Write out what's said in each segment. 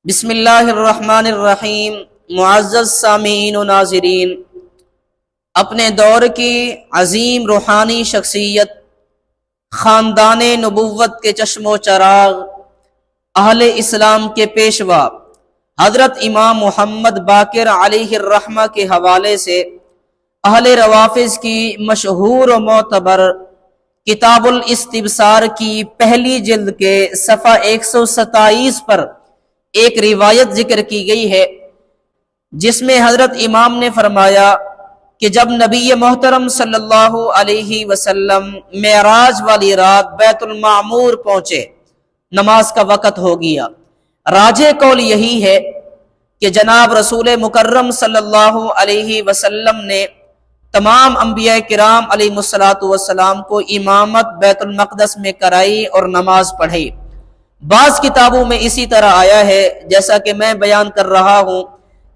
بسم اللہ الرحمن الرحیم۔ معزز سامعین و ناظرین، اپنے دور کی عظیم روحانی شخصیت، خاندان نبوت کے چشم و چراغ، اہل اسلام کے پیشوا حضرت امام محمد باقر علیہ الرحمہ کے حوالے سے اہل روافظ کی مشہور و معتبر کتاب الاستبصار کی پہلی جلد کے صفحہ 127 پر ایک روایت ذکر کی گئی ہے، جس میں حضرت امام نے فرمایا کہ جب نبی محترم صلی اللہ علیہ وسلم معراج والی رات بیت المعمور پہنچے، نماز کا وقت ہو گیا۔ راجح قول یہی ہے کہ جناب رسول مکرم صلی اللہ علیہ وسلم نے تمام انبیاء کرام علیہ الصلوۃ والسلام کو امامت بیت المقدس میں کرائی اور نماز پڑھی۔ بعض کتابوں میں اسی طرح آیا ہے، جیسا کہ میں بیان کر رہا ہوں،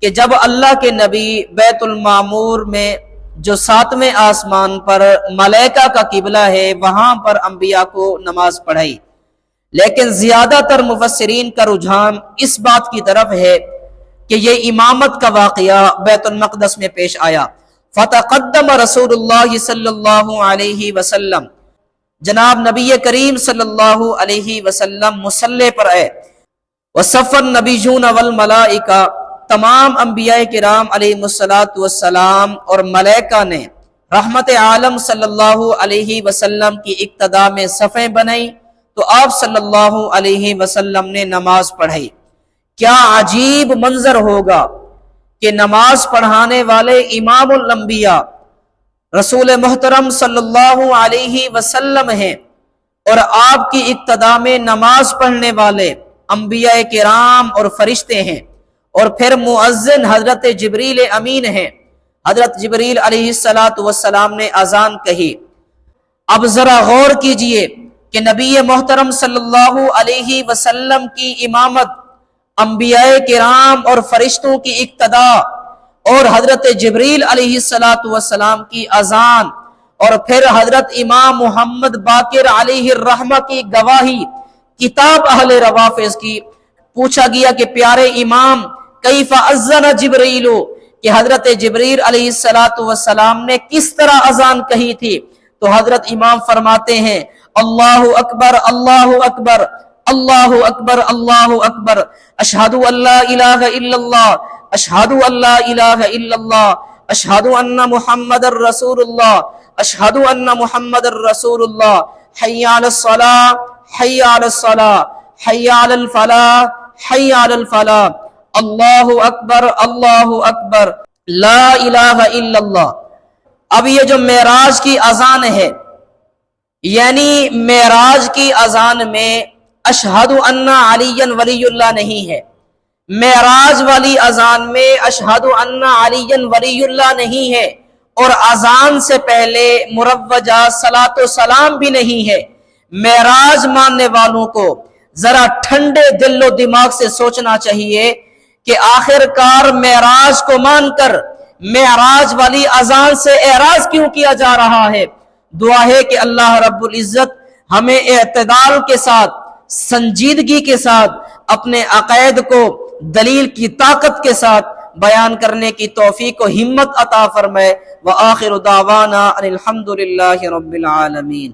کہ جب اللہ کے نبی بیت المعمور میں جو 7ویں آسمان پر ملائکہ کا قبلہ ہے وہاں پر انبیاء کو نماز پڑھائی، لیکن زیادہ تر مفسرین کا رجحان اس بات کی طرف ہے کہ یہ امامت کا واقعہ بیت المقدس میں پیش آیا۔ فتقدم رسول اللہ صلی اللہ علیہ وسلم، جناب نبی کریم صلی اللہ علیہ وسلم مصلی پر آئے، وصف النبیون والملائکہ، تمام انبیاء کرام علیہ الصلوۃ والسلام اور ملائکہ نے رحمت عالم صلی اللہ علیہ وسلم کی اقتداء میں صفیں بنائی تو آپ صلی اللہ علیہ وسلم نے نماز پڑھائی۔ کیا عجیب منظر ہوگا کہ نماز پڑھانے والے امام الانبیاء رسول محترم صلی اللہ علیہ وسلم ہیں، اور آپ کی اقتداء میں نماز پڑھنے والے انبیاء کرام اور فرشتے ہیں، اور پھر مؤذن حضرت جبریل امین ہیں۔ حضرت جبریل علیہ السلام نے اذان کہی۔ اب ذرا غور کیجئے کہ نبی محترم صلی اللہ علیہ وسلم کی امامت، انبیاء کرام اور فرشتوں کی اقتداء، اور حضرت جبریل علیہ السلام کی اذان، اور پھر حضرت امام محمد باقر علیہ الرحمہ کی گواہی، کتاب اہل روافظ کی۔ پوچھا گیا کہ پیارے امام کیف اذن جبریل، کہ حضرت جبریل علیہ السلام نے کس طرح اذان کہی تھی؟ تو حضرت امام فرماتے ہیں اللہ اکبر اللہ اکبر اللہ اکبر اللہ اکبر، اشہد ان لا الہ الا اللہ اشہد ان لا الہ الا اللہ اشہد ان محمد الرسول اللہ اشہد ان محمد الرسول اللہ، حی علی الصلاۃ حی علی الصلاۃ حی علی الفلاح حی علی الفلاح، اللہ اکبر لا الہ الا اللہ۔ اب یہ جو معراج کی اذان ہے، یعنی معراج کی اذان میں اشہد ان علی ولی اللہ نہیں ہے، معراج والی اذان میں اشہد ان علی ولی اللہ نہیں ہے، اور اذان سے پہلے مروجہ صلاۃ و سلام بھی نہیں ہے۔ معراج ماننے والوں کو ذرا ٹھنڈے دل و دماغ سے سوچنا چاہیے کہ آخر کار معراج کو مان کر معراج والی اذان سے اعراض کیوں کیا جا رہا ہے۔ دعا ہے کہ اللہ رب العزت ہمیں اعتدال کے ساتھ، سنجیدگی کے ساتھ اپنے عقائد کو دلیل کی طاقت کے ساتھ بیان کرنے کی توفیق و ہمت عطا فرمائے۔ وآخر دعوانا ان الحمد للہ رب العالمین۔